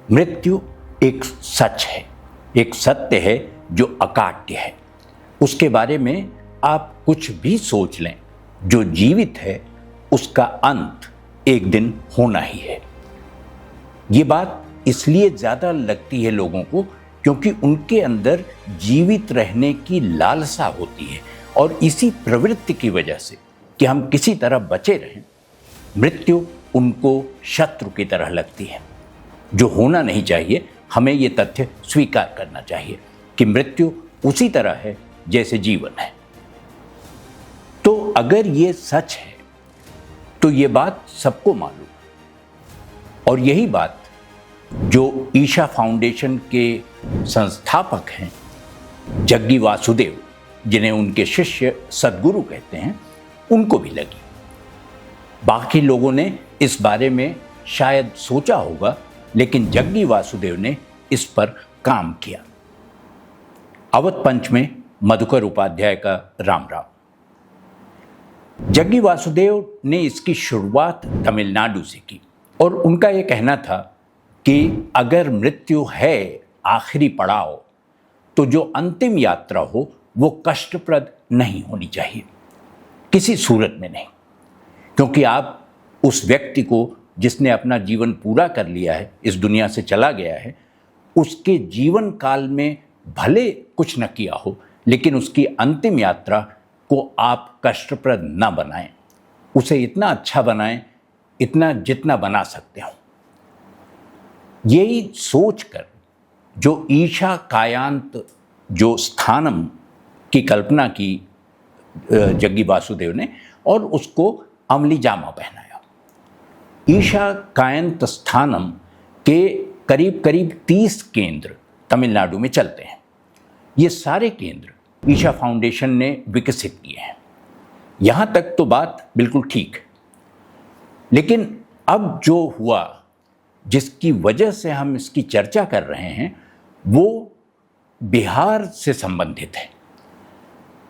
मृत्यु एक सच है, एक सत्य है जो अकाट्य है। उसके बारे में आप कुछ भी सोच लें, जो जीवित है उसका अंत एक दिन होना ही है। ये बात इसलिए ज़्यादा लगती है लोगों को क्योंकि उनके अंदर जीवित रहने की लालसा होती है और इसी प्रवृत्ति की वजह से कि हम किसी तरह बचे रहें, मृत्यु उनको शत्रु की तरह लगती है। जो होना नहीं चाहिए, हमें ये तथ्य स्वीकार करना चाहिए कि मृत्यु उसी तरह है जैसे जीवन है। तो अगर ये सच है तो ये बात सबको मालूम, और यही बात जो ईशा फाउंडेशन के संस्थापक हैं जग्गी वासुदेव, जिन्हें उनके शिष्य सद्गुरु कहते हैं, उनको भी लगी। बाकी लोगों ने इस बारे में शायद सोचा होगा, लेकिन जग्गी वासुदेव ने इस पर काम किया। अवध पंच में मधुकर उपाध्याय का राम राम। जग्गी वासुदेव ने इसकी शुरुआत तमिलनाडु से की और उनका ये कहना था कि अगर मृत्यु है आखिरी पड़ाव, तो जो अंतिम यात्रा हो वो कष्टप्रद नहीं होनी चाहिए, किसी सूरत में नहीं। क्योंकि आप उस व्यक्ति को जिसने अपना जीवन पूरा कर लिया है, इस दुनिया से चला गया है, उसके जीवन काल में भले कुछ न किया हो, लेकिन उसकी अंतिम यात्रा को आप कष्टप्रद न बनाएं। उसे इतना अच्छा बनाएं, इतना जितना बना सकते हो। यही सोचकर जो ईशा कायांत जो स्थानम की कल्पना की जग्गी वासुदेव ने, और उसको अमली जामा पहनाया। ईशा कायंत स्थानम के करीब करीब 30 केंद्र तमिलनाडु में चलते हैं। ये सारे केंद्र ईशा फाउंडेशन ने विकसित किए हैं। यहाँ तक तो बात बिल्कुल ठीक है, लेकिन अब जो हुआ, जिसकी वजह से हम इसकी चर्चा कर रहे हैं, वो बिहार से संबंधित है।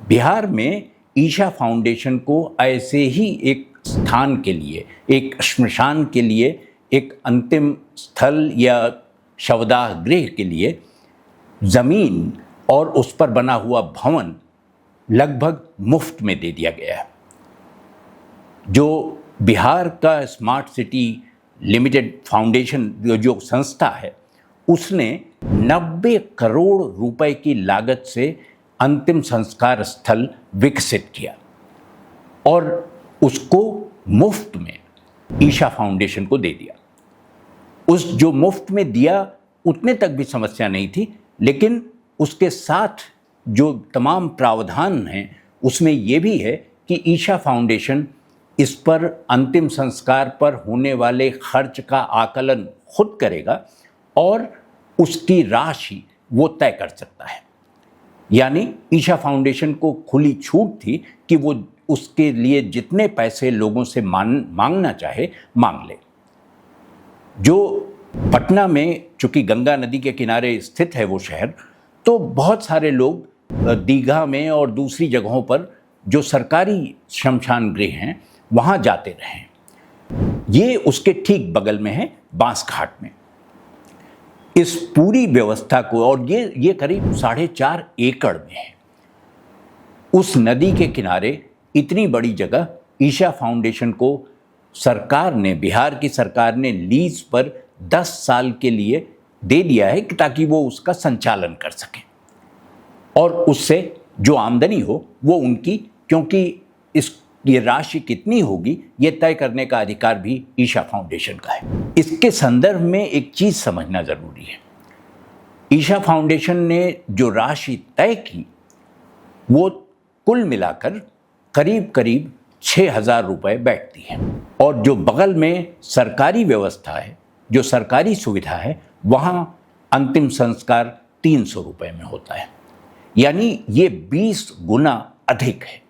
बिहार में ईशा फाउंडेशन को ऐसे ही एक स्थान के लिए, एक श्मशान के लिए, एक अंतिम स्थल या शवदाह गृह के लिए ज़मीन और उस पर बना हुआ भवन लगभग मुफ्त में दे दिया गया है। जो बिहार का स्मार्ट सिटी लिमिटेड फाउंडेशन जो संस्था है, उसने 90 करोड़ रुपए की लागत से अंतिम संस्कार स्थल विकसित किया और उसको मुफ्त में ईशा फाउंडेशन को दे दिया। उस जो मुफ्त में दिया उतने तक भी समस्या नहीं थी, लेकिन उसके साथ जो तमाम प्रावधान हैं उसमें ये भी है कि ईशा फाउंडेशन इस पर अंतिम संस्कार पर होने वाले खर्च का आकलन खुद करेगा और उसकी राशि वो तय कर सकता है। यानी ईशा फाउंडेशन को खुली छूट थी कि वो उसके लिए जितने पैसे लोगों से मांगना चाहे मांग ले। जो पटना में, चूँकि गंगा नदी के किनारे स्थित है वो शहर, तो बहुत सारे लोग दीघा में और दूसरी जगहों पर जो सरकारी शमशान गृह हैं वहाँ जाते रहे। ये उसके ठीक बगल में है, बांस घाट में। इस पूरी व्यवस्था को, और ये करीब 4.5 एकड़ में है, उस नदी के किनारे इतनी बड़ी जगह ईशा फाउंडेशन को सरकार ने, बिहार की सरकार ने लीज पर 10 साल के लिए दे दिया है ताकि वो उसका संचालन कर सकें और उससे जो आमदनी हो वो उनकी, क्योंकि ये राशि कितनी होगी ये तय करने का अधिकार भी ईशा फाउंडेशन का है। इसके संदर्भ में एक चीज़ समझना ज़रूरी है। ईशा फाउंडेशन ने जो राशि तय की वो कुल मिलाकर करीब करीब 6,000 रुपये बैठती है, और जो बगल में सरकारी व्यवस्था है, जो सरकारी सुविधा है, वहाँ अंतिम संस्कार 300 रुपये में होता है। यानी ये 20 गुना अधिक है।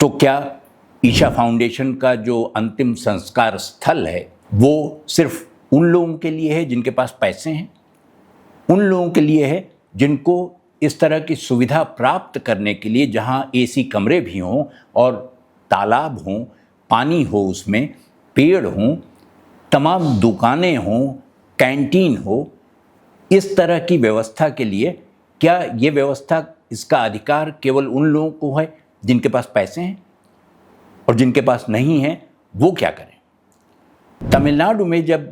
तो क्या ईशा फाउंडेशन का जो अंतिम संस्कार स्थल है वो सिर्फ उन लोगों के लिए है जिनके पास पैसे हैं, उन लोगों के लिए है जिनको इस तरह की सुविधा प्राप्त करने के लिए, जहाँ एसी कमरे भी हों और तालाब हों, पानी हो, उसमें पेड़ हों, तमाम दुकानें हों, कैंटीन हो, इस तरह की व्यवस्था के लिए क्या ये व्यवस्था, इसका अधिकार केवल उन लोगों को है जिनके पास पैसे हैं, और जिनके पास नहीं है वो क्या करें? तमिलनाडु में जब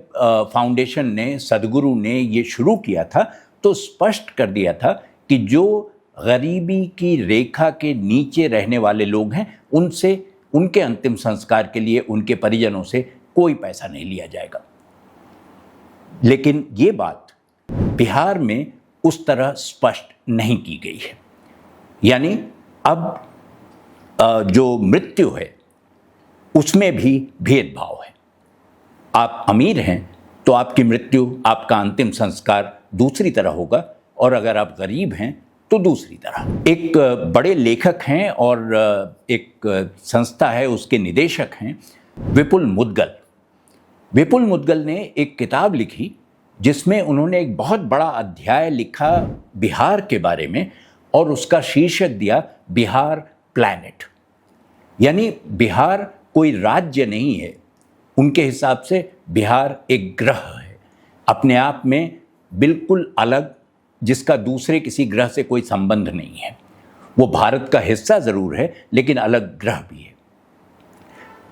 फाउंडेशन ने, सद्गुरु ने ये शुरू किया था तो स्पष्ट कर दिया था कि जो गरीबी की रेखा के नीचे रहने वाले लोग हैं उनसे, उनके अंतिम संस्कार के लिए उनके परिजनों से कोई पैसा नहीं लिया जाएगा। लेकिन ये बात बिहार में उस तरह स्पष्ट नहीं की गई है। यानी अब जो मृत्यु है उसमें भी भेदभाव है। आप अमीर हैं तो आपकी मृत्यु, आपका अंतिम संस्कार दूसरी तरह होगा, और अगर आप गरीब हैं तो दूसरी तरह। एक बड़े लेखक हैं और एक संस्था है, उसके निदेशक हैं विपुल मुद्गल। विपुल मुद्गल ने एक किताब लिखी जिसमें उन्होंने एक बहुत बड़ा अध्याय लिखा बिहार के बारे में, और उसका शीर्षक दिया बिहार प्लैनेट। यानी बिहार कोई राज्य नहीं है, उनके हिसाब से बिहार एक ग्रह है, अपने आप में बिल्कुल अलग, जिसका दूसरे किसी ग्रह से कोई संबंध नहीं है। वो भारत का हिस्सा ज़रूर है लेकिन अलग ग्रह भी है।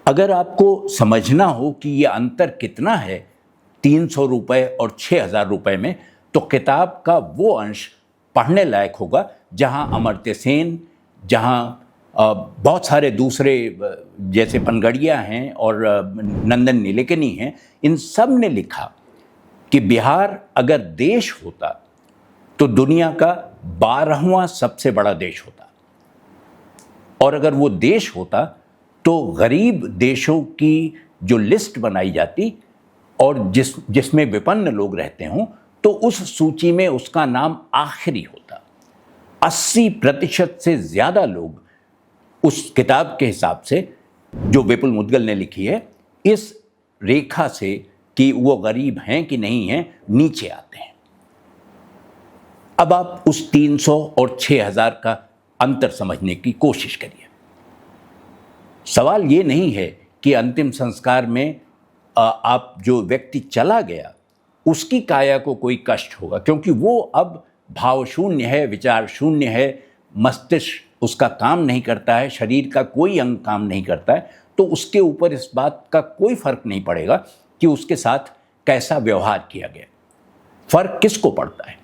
अगर आपको समझना हो कि ये अंतर कितना है 300 रुपये और 6000 रुपये में, तो किताब का वो अंश पढ़ने लायक होगा जहाँ अमर्त्य सेन, जहाँ बहुत सारे दूसरे जैसे पनगड़िया हैं और नंदन नीलेकनी हैं, इन सब ने लिखा कि बिहार अगर देश होता तो दुनिया का 12वां सबसे बड़ा देश होता, और अगर वो देश होता तो गरीब देशों की जो लिस्ट बनाई जाती और जिसमें विपन्न लोग रहते हों तो उस सूची में उसका नाम आखिरी होता। 80% से ज़्यादा लोग उस किताब के हिसाब से जो विपुल मुद्गल ने लिखी है, इस रेखा से कि वो गरीब हैं कि नहीं हैं, नीचे आते हैं। अब आप उस 300 और 6000 का अंतर समझने की कोशिश करिए। सवाल ये नहीं है कि अंतिम संस्कार में आप जो व्यक्ति चला गया उसकी काया को कोई कष्ट होगा, क्योंकि वो अब भाव शून्य है, विचार शून्य है, मस्तिष्क उसका काम नहीं करता है, शरीर का कोई अंग काम नहीं करता है, तो उसके ऊपर इस बात का कोई फर्क नहीं पड़ेगा कि उसके साथ कैसा व्यवहार किया गया। फर्क किसको पड़ता है?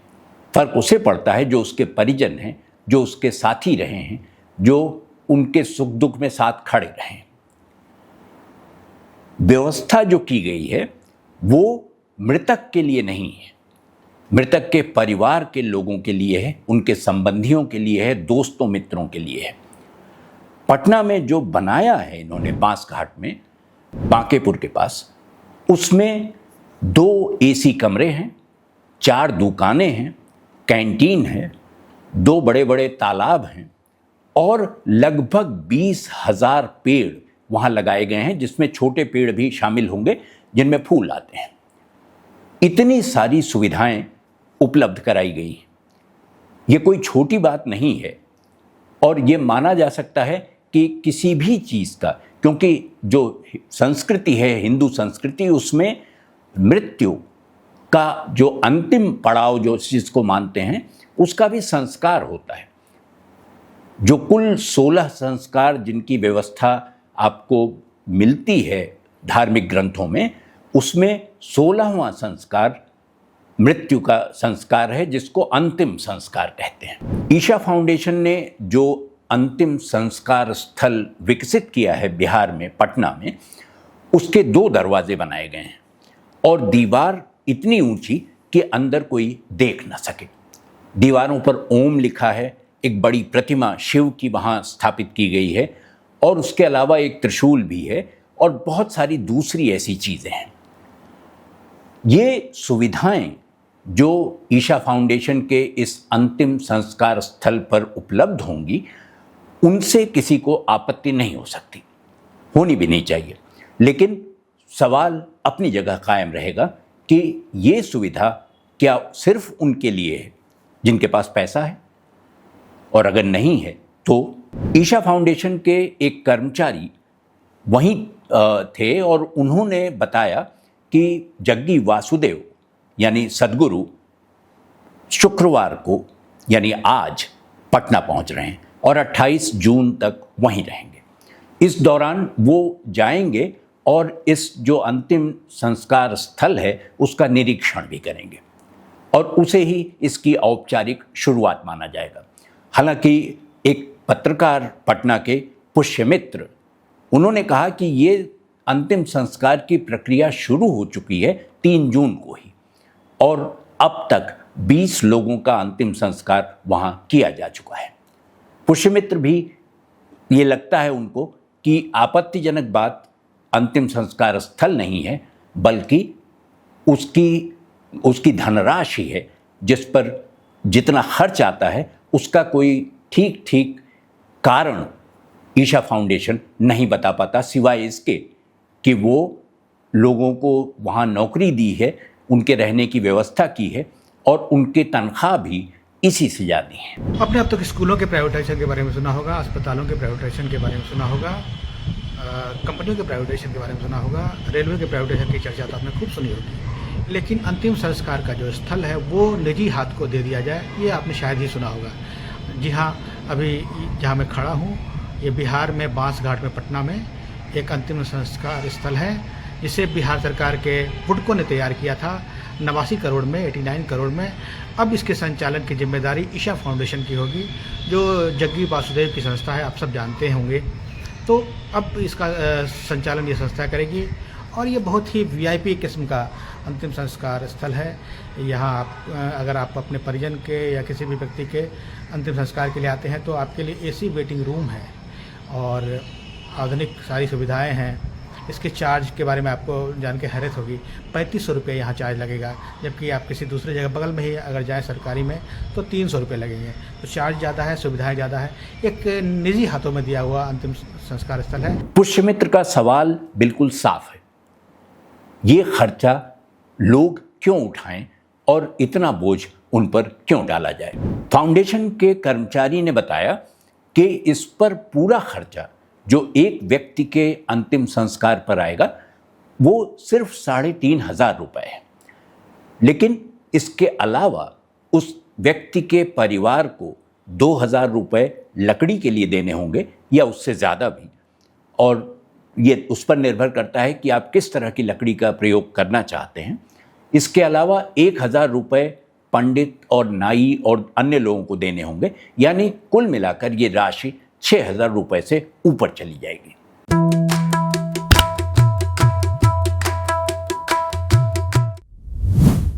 फर्क उसे पड़ता है जो उसके परिजन हैं, जो उसके साथी रहे हैं, जो उनके सुख दुख में साथ खड़े रहे हैं। व्यवस्था जो की गई है वो मृतक के लिए नहीं है, मृतक के परिवार के लोगों के लिए है, उनके संबंधियों के लिए है, दोस्तों मित्रों के लिए है। पटना में जो बनाया है इन्होंने बांस घाट में, बांकेपुर के पास, उसमें 2 एसी कमरे हैं, 4 दुकानें हैं, कैंटीन है, 2 बड़े बड़े तालाब हैं और लगभग 20,000 पेड़ वहाँ लगाए गए हैं, जिसमें छोटे पेड़ भी शामिल होंगे जिनमें फूल आते हैं। इतनी सारी सुविधाएं उपलब्ध कराई गई। ये कोई छोटी बात नहीं है, और ये माना जा सकता है कि किसी भी चीज़ का, क्योंकि जो संस्कृति है हिंदू संस्कृति, उसमें मृत्यु का जो अंतिम पड़ाव जो जिसको मानते हैं उसका भी संस्कार होता है। जो कुल 16 संस्कार जिनकी व्यवस्था आपको मिलती है धार्मिक ग्रंथों में, उसमें 16वां संस्कार मृत्यु का संस्कार है, जिसको अंतिम संस्कार कहते हैं। ईशा फाउंडेशन ने जो अंतिम संस्कार स्थल विकसित किया है बिहार में, पटना में, उसके 2 दरवाजे बनाए गए हैं और दीवार इतनी ऊंची कि अंदर कोई देख ना सके। दीवारों पर ओम लिखा है, एक बड़ी प्रतिमा शिव की वहाँ स्थापित की गई है, और उसके अलावा एक त्रिशूल भी है और बहुत सारी दूसरी ऐसी चीज़ें हैं। ये सुविधाएं जो ईशा फाउंडेशन के इस अंतिम संस्कार स्थल पर उपलब्ध होंगी, उनसे किसी को आपत्ति नहीं हो सकती, होनी भी नहीं चाहिए। लेकिन सवाल अपनी जगह कायम रहेगा कि ये सुविधा क्या सिर्फ उनके लिए है जिनके पास पैसा है, और अगर नहीं है तो ईशा फाउंडेशन के एक कर्मचारी वहीं थे और उन्होंने बताया कि जग्गी वासुदेव यानी सद्गुरु शुक्रवार को यानी आज पटना पहुंच रहे हैं और 28 जून तक वहीं रहेंगे। इस दौरान वो जाएंगे और इस जो अंतिम संस्कार स्थल है उसका निरीक्षण भी करेंगे और उसे ही इसकी औपचारिक शुरुआत माना जाएगा। हालांकि एक पत्रकार पटना के पुष्यमित्र, उन्होंने कहा कि ये अंतिम संस्कार की प्रक्रिया शुरू हो चुकी है 3 जून को ही और अब तक 20 लोगों का अंतिम संस्कार वहाँ किया जा चुका है। पुष्यमित्र भी ये लगता है उनको कि आपत्तिजनक बात अंतिम संस्कार स्थल नहीं है बल्कि उसकी धनराशि है जिस पर जितना खर्च आता है उसका कोई ठीक कारण ईशा फाउंडेशन नहीं बता पाता, सिवाय इसके कि वो लोगों को वहाँ नौकरी दी है, उनके रहने की व्यवस्था की है और उनकी तनख्वाह भी इसी से जाती है। आपने अब तक स्कूलों के प्राइवेटाइजेशन के बारे में सुना होगा, अस्पतालों के प्राइवेटाइजेशन के बारे में सुना होगा, कंपनियों के प्राइवेटाइजेशन के बारे में सुना होगा, रेलवे के प्राइवेटाइजेशन की चर्चा तो आपने खूब सुनी होगी, लेकिन अंतिम संस्कार का जो स्थल है वो निजी हाथ को दे दिया जाए, ये आपने शायद ही सुना होगा। जी हाँ, अभी जहाँ मैं खड़ा हूँ ये बिहार में बांसघाट में पटना में एक अंतिम संस्कार स्थल है जिसे बिहार सरकार के बुडको ने तैयार किया था 89 करोड़ में, 89 करोड़ में। अब इसके संचालन की जिम्मेदारी ईशा फाउंडेशन की होगी, जो जग्गी वासुदेव की संस्था है, आप सब जानते होंगे। तो अब इसका संचालन ये संस्था करेगी और ये बहुत ही वीआईपी किस्म का अंतिम संस्कार स्थल है। यहाँ आप अगर आप अपने परिजन के या किसी भी व्यक्ति के अंतिम संस्कार के लिए आते हैं तो आपके लिए एसी वेटिंग रूम है और आधुनिक सारी सुविधाएं हैं। इसके चार्ज के बारे में आपको जान के हैरत होगी, 3500 रुपये यहाँ चार्ज लगेगा, जबकि आप किसी दूसरी जगह बगल में ही अगर जाएँ सरकारी में तो 300 रुपये लगेंगे। तो चार्ज ज़्यादा है, सुविधाएं ज़्यादा है, एक निजी हाथों में दिया हुआ अंतिम संस्कार स्थल है। पुष्यमित्र का सवाल बिल्कुल साफ है, ये खर्चा लोग क्यों उठाएं और इतना बोझ उन पर क्यों डाला जाए। फाउंडेशन के कर्मचारी ने बताया कि इस पर पूरा खर्चा जो एक व्यक्ति के अंतिम संस्कार पर आएगा वो सिर्फ 3,500 रुपये है, लेकिन इसके अलावा उस व्यक्ति के परिवार को 2,000 रुपये लकड़ी के लिए देने होंगे या उससे ज़्यादा भी, और ये उस पर निर्भर करता है कि आप किस तरह की लकड़ी का प्रयोग करना चाहते हैं। इसके अलावा 1,000 रुपये पंडित और नाई और अन्य लोगों को देने होंगे, यानी कुल मिलाकर ये राशि 6,000 रुपये से ऊपर चली जाएगी।